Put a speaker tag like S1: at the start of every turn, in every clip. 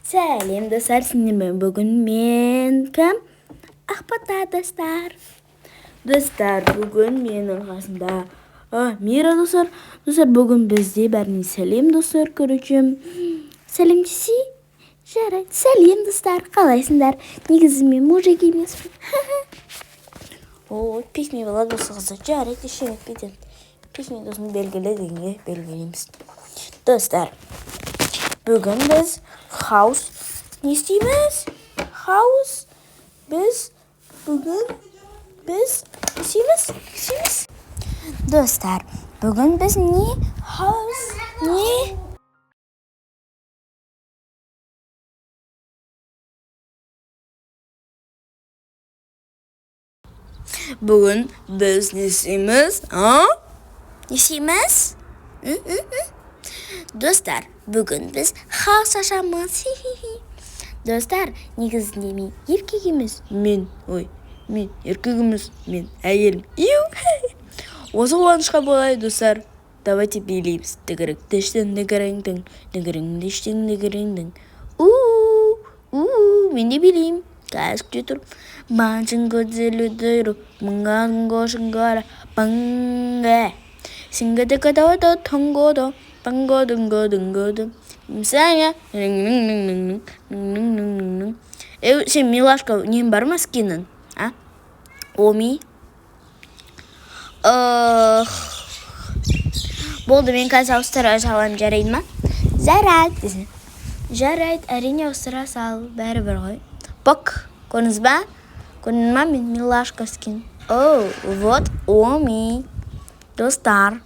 S1: Сәлем достар, сіздермен бүгін мен кім? Ақбата достар. Достар, бүгін менің қасымда Мира достар. Достар, бүгін бізде бәріне сәлем достар, короче. Сәлем десе? Жарайды. Сәлем достар, қалайсыңдар? Негізі мен мужик емеспін. О, песня болады осы қыздар. Жарайды, ешең етпейді. Песня досын белгілі дегенге белгілейміз. Достар, бүгін біз хаус не істейміз? Бүгін біз істейміз? Достар, бүгін біз не? Бүгін біз не істейміз? Не істейміз? Достар, бүгін біз хаус ашамыз. Достар, негізінде мен еркек емес. Мен еркек емес. Мен әйелім. Осы қуанышқа болай, достар. Давайте билейміз. Тігірік-тіштің, нігірің-діштің. Мен де билеймін. Кәсікте тұрып. Маншын көзелі дұру. Мұңғаның қошыңғара. Банға. Сіңгіді-кадауды тұңғоды. Банго-дүңго-дүңго-дүң. Сәңе. Сен Милашка нем бар ма скинің? Оми? Болды, мен қазір ауыстыра салам, жарайды ма? Жарайды, әрине ауыстыра сал, бәрі бір ғой. Бұк, көріңіз ба? Көрдің ма, мен Милашка скин. Вот Оми. Достар.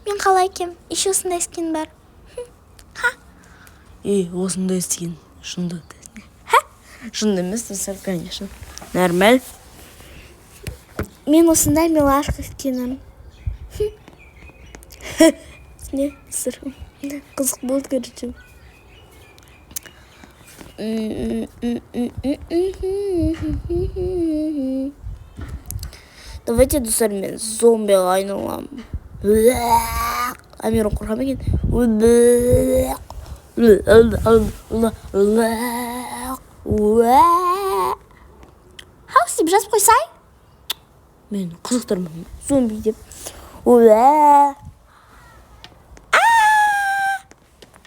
S1: Мен қалай кем? Еще осындай скин бар. Осындай скин. Шынды. Шынды емес, достар, конечно. Нормаль. Мен осындай Милашка скинім. Не, сыр. Қызық болды, көріп. Давайте, достар, мен зомбиға айналам. Амерон қорқам екен. Хаус деп жазып қойсай? Мен қызықтырмын. Зомби деп.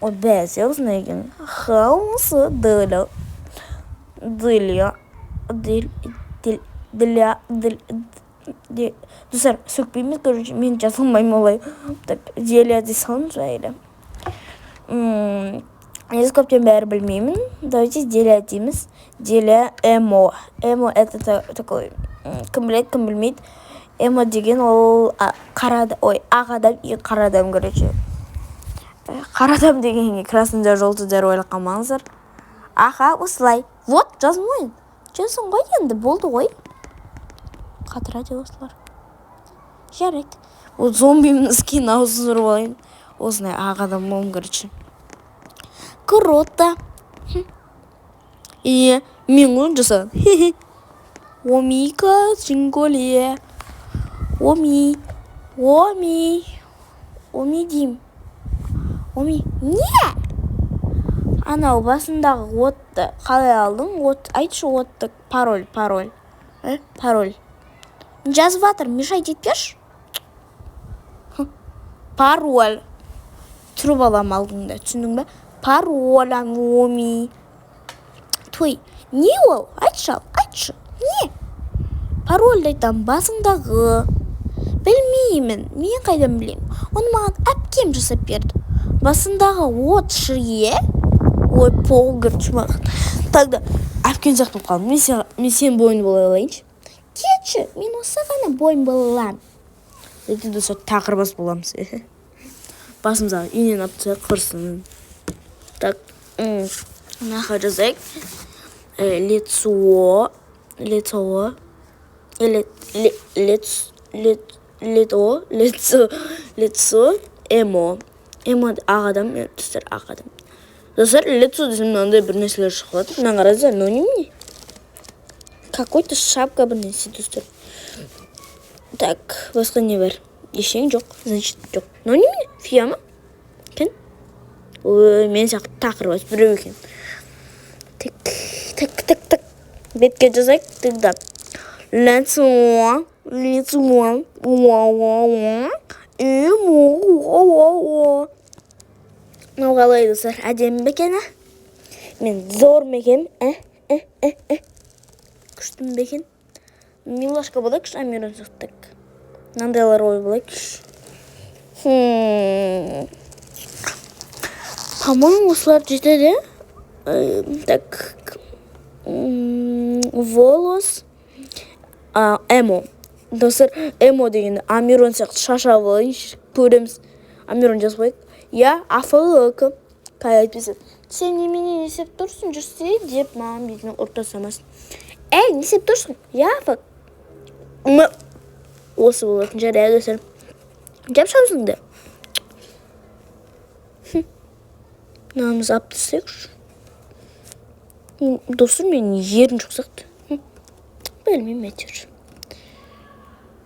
S1: Бәсе осындай екен. Хаусы дыля. Достар, сөкпейміз, короче, мен жазылмаймын олай. Так, Деля дей салым жайлы. Ես көптен бәрі білмеймін. Давайте Деля дейміз. Деля Эмо. Эмо это такой, кім біледі, кім білмейді. Эмо деген ол ақ адам и қара адам, короче. Қара адам дегенге красныйдар, желтыйдар ойлап қалмаңыздар. Осылай. Вот, жазмайын. Жазсын ғой енді, болды ғой. Қатырады осылар. Жарайды. Ол зомбимін скин ауызын ұрып алайын. Осындай ақ адам болым, короче. Круто. Мен ғой жаса. Омика жинголе. Оми дейм. Оми, не? Анау басындағы отты қалай алдың? Айтшы отты. Пароль. Пароль. Жазып жатыр, мешайт етпеш? Пароль. Тұрып алам алдыңда, түсіндің бе? Пароль, Оми. Той, не ол? Айтшы. Не? Парольді айтам, басындағы. Білмеймін, мен қайдан білеймін. Оны маған әпкем жасап берді. Басындағы от шырие. Ой, полгір чумақ. Тогда әпкен жақтым қалдым. Мен сен бойын бола алайыншы. Кетші, мен осы ғана бойын бола алам. Әйті достар, тақырбас боламыз. Басымыздағы енен апты қырсын. Так, нақа жазайық. Лицо. Эмо. Эмо ақ адам, достар, ақ адам. Достар, лицо десем, мынандай бір нәрселер шығып. Мен қараздар, аноним не? Какой-то шапка бір нәрсе, достар. Так, басқа не бар? Ешең жоқ, значит, жоқ. Аноним не? Фия ма? Кін? Мен сияқты тақырбас біреу екен. Тік. Бетке жазайық. Тогда. Let's walk. Мынау қалай достар? Әдемі бекен, мен зор мекен. Күштім бекен. Милашка болайықшы, Амирон сақтық. Мынандайлар ой болайықшы. По-моему, осылар жетеді. Так. Волос. Эмо. Достар, эмо дегенде Амирон сияқты шаша болайыншы. Көреміз. Амирон жазып қойық. Я афылық. Қай айтпесе. Сен немене несеп тұрсың жүрсе деп маған бетімен ұртасамасын. Несеп тұрсың? Я афық. Осы болатын жария достар. Жап шаусыңды. Намыз аптысықшы. Достар, мен ерін жоқ сақты. Білмейм әтер.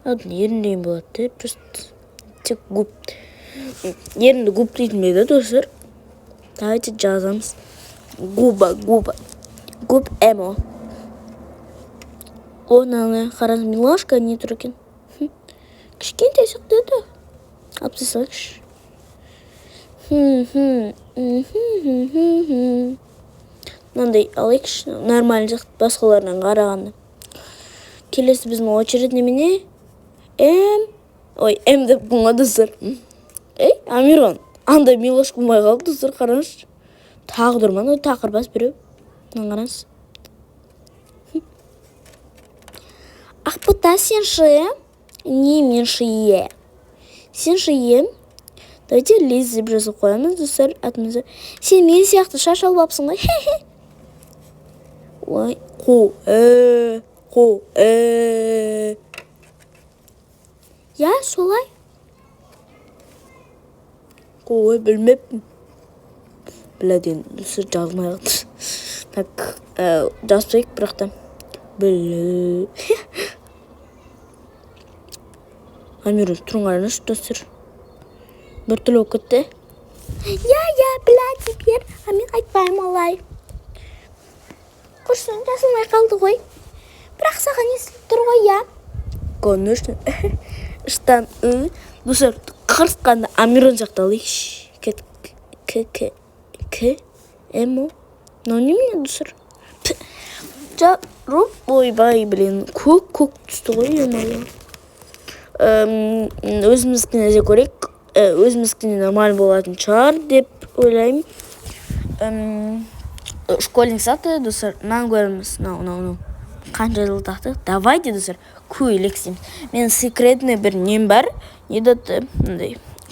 S1: Адын еріндейін болады. Просто тек губ. Ерінді губ дейтін беді достар. Давайте жазамыз. Губа. Губ эмо. Оны қараз милашка не тұр екен. Кішкентай сақты да. Аптысықшы. Мынандай алайықшы. Нормально сақты басқаларынан қарағанды. Келесі біздің очередь немене? М деп бұңа достар. Амирон. Андай милашка болмай қалып достар, қараңызшы. Тағы тұрман, тақырбас біреу. Қараңыз. Ақпыта сен шыйы? Не мен шыйы? Сен шыйы? Давайте Лиз деп жазып қоямыз достар атымызды. Сен мен сияқты шаш алып апсың ғой. Ой, Я, солай. Ой, білмеппін. Біләден, достар жазмай қалды. Так, жазбайық бірақта. Білі. Амирон, тұрың қараныш, достар. Бір түлі өкітті. Я, білә теперь. Мен айтпайым алай. Құрсын, жазылмай қалды ғой. Бірақ саған естіліп тұр ғой, я. Конечно. Іштан, достар, қырсқанда Амирон жақталайықшы. Эмо. Но немене, достар? Ойбай, блин, көк түсті ғой, емалы. Өзімізкіне де көрек. Өзімізкіне нормаль болатын шығар деп ойлаймын. Школьник саты, достар, мән көреміз. Қанша жыл тақты? Давайте, достар, көйлексейміз. Мен секретный бір нем бар. Не деді?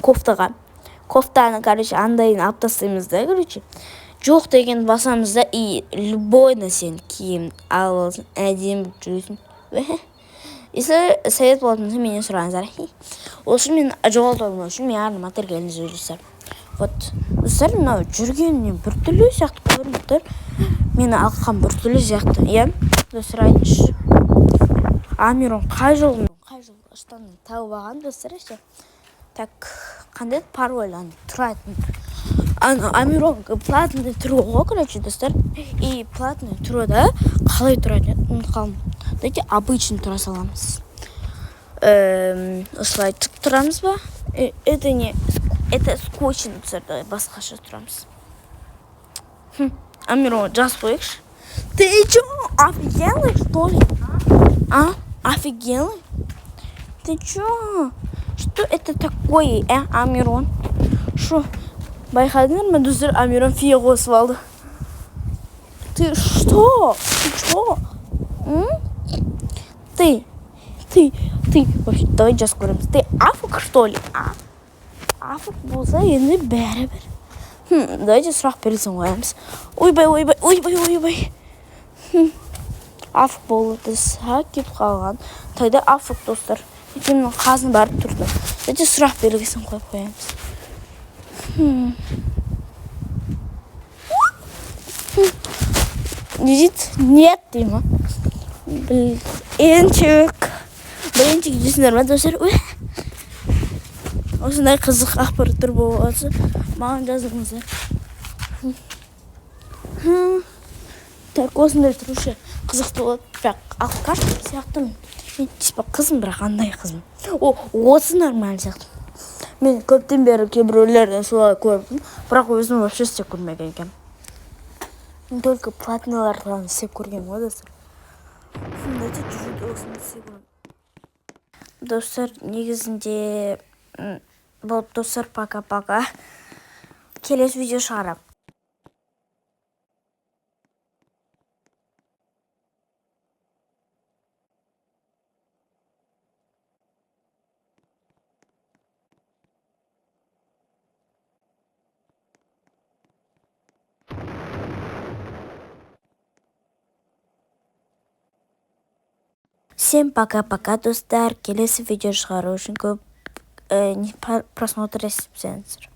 S1: Кофтаға. Кофтаны, короче, андайын аптастаймыз да, короче. Жоқ деген басамызда и любой нәрсені киім алып алсын, әдемі жүресің. Если совет болатынса менен сұраңыздар. Осы мен жоғалтпау үшін мен арны материалын жүрсем. Вот, достар, мынау жүргеннен бір түрлі сияқты көрініп тұр. Мені алған бір түрлі сияқты. Иә, достар, айтыңызшы. Амирон қай жол штанын тауып алған, достар, ше. Так, қандай пароль тұратын. Амирон платный тұру ғой, короче, достар. И платный тұру да қалай тұрады? Дайте обычный тұра саламыз. Осылай түк тұрамыз ба? Это скотчный тұрды, басқаша тұрамыз. Амирон, жаз қойықшы. Ты чё, офигелый, что ли? Офигелый? Ты чё? Что это такое, Амирон? Шо? Байқадыңдар ма, достар, Амирон фия қосып алды. Ты что? Ты. Вообще, давай жас көреміз. Ты афық, что ли? Афық болса, енді бәрі-бір. Давайте сұрақ берілсін қоямыз. Ойбай. Афық болды, сақ кеп қалған. Тайда афық, достар. Екенің қазын барып тұрды. Давайте сұрақ берілсін қойып қоямыз. Нет, Дима. Блинчик жесіңдер ма, достар? Осындай қызық ақпараттар болып жатса, маған жазыңыздар. Так, осындай тұрушы қызықты болады, бірақ алқаш сияқтымын. Мен типа қызым, бірақ андай қызым. Осы нормально сияқты. Мен көптен бері кейбіреулерден солай көрдім, бірақ өзім вообще істеп көрмеген екенмін. Мен только платныйлардан істеп көргенмін ғой достар. Достар, негізінде болды достар, пока-пока. Келесі видео шығарам. Всем пока-пока, достар. Келесі видео шығару үшін көп просмотр етсеңіздер.